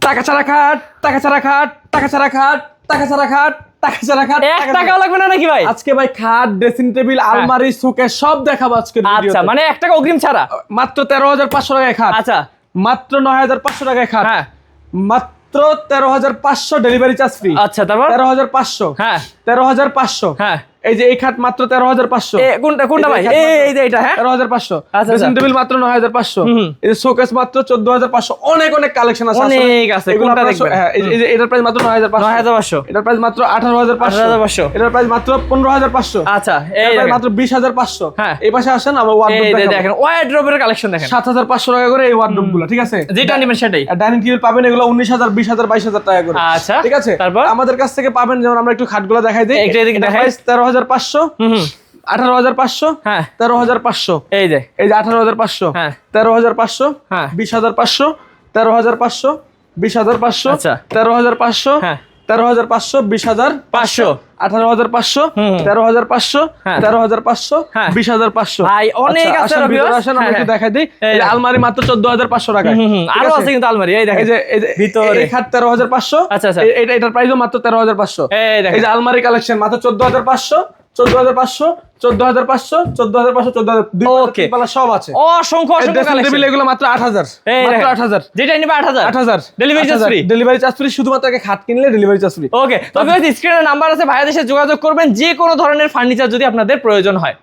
টাকা ছাড়া খাট, টাকা ছাড়া খাট, টাকা ছাড়া খাট, টাকা ছাড়া খাট, টাকা ছাড়া খাট, 1 টাকাও লাগবে না নাকি ভাই? আজকে ভাই খাট, ড্রেসিং টেবিল, আলমারি, শোকেস সব দেখাবো আজকে আচ্ছা, মানে 1 টাকা অগ্রিম ছাড়া। মাত্র 13,500 টাকায় খাট। আচ্ছা, মাত্র 9,500 টাকায় খাট। হ্যাঁ। মাত্র 13,500 ডেলিভারি চার্জ ফ্রি। আচ্ছা, তারপর 13,500। হ্যাঁ 13,500। হ্যাঁ। এই যে এই খাট মাত্র 13,500। কোনটা কোনটা ভাই? এই যে এটা, হ্যাঁ 13,500। আচ্ছা, ড্রেসিং টেবিল মাত্র 9,500। এই যে শোকেস মাত্র 14,500। অনেক অনেক কালেকশন আছে আসলে। অনেক আছে, এগুলো কোনটা আপনারা দেখবেন? হ্যাঁ, এই যে এটার প্রাইস মাত্র 9,500। 9,500। এটার প্রাইস মাত্র 18,500। 18,500। এটার প্রাইস মাত্র 15,500। আচ্ছা, এই এটার প্রাইস দেখেন। মাত্র 20,500। হ্যাঁ। এই পাশে আসেন আমরা ওয়ার্ডরোব এই যে দেখাবো। দেখেন ওয়ার্ডরোবের কালেকশন দেখেন। 7,500 টাকা করে এই ওয়ার্ডরোব গুলো, ঠিক আছে? যেটা নেবেন সেটাই। ডাইনিং টেবিল পাবেন এগুলো 19,000, 20,000, 22,000 টাকা করে। আচ্ছা, ঠিক আছে? তারপর? আমাদের কাছ থেকে পাবেন, যেমন আমরা একটু খাটগুলো দেখাই দিই। এইটা এদিকে এটার দেখাই। প্রাইস 13,500, হুম 18,500, হ্যাঁ 13,500। এই যে এই যে 18,500, হ্যাঁ 13,500, হ্যাঁ 20,500, 13,500, 20,500, আচ্ছা। 13,500, হ্যাঁ 13,500, 20,500, 18,500, হুম। 13,500, হ্যাঁ 13,500, হ্যাঁ। 20,500। ভাই, অনেক আচ্ছা, আছে আসেন, রবিউস। ভিতরে আসেন, আমরা হ্যাঁ, একটু দেখাই দিই। এই এই যে দেখেন। আলমারি মাত্র 14,500 টাকায়। ঠিক আরো আছে কিন্তু আলমারি, এই এই দেখেন। যে এই যে ভিতরে। এই খাট 13,500। আচ্ছা, আচ্ছা। এটার প্রাইসও মাত্র 13,500। এই দেখেন। এই যে আলমারি কালেকশন মাত্র 14,500, 14,500, 14,500, 14,500, 14,000, দুই পাল্লা, Okay. তিন পাল্লা সব আছে। অসংখ্য অসংখ্য ড্রেসিং কালেকশন। টেবিল এগুলো মাত্র 8,000। এই মাত্র দেখেন। 8,000। যেটা নিবে 8,000। 8,000 delivery charge free. Delivery charge free, শুধুমাত্র আগে খাট কিনলে ডেলিভারি চার্জ ফ্রি। ওকে, তো ভিউয়ার্স স্ক্রিনে নাম্বার আছে, ভাইয়াদের সাথে যোগাযোগ করবেন যে কোনো ধরনের ফার্নিচার যদি আপনাদের প্রয়োজন হয়।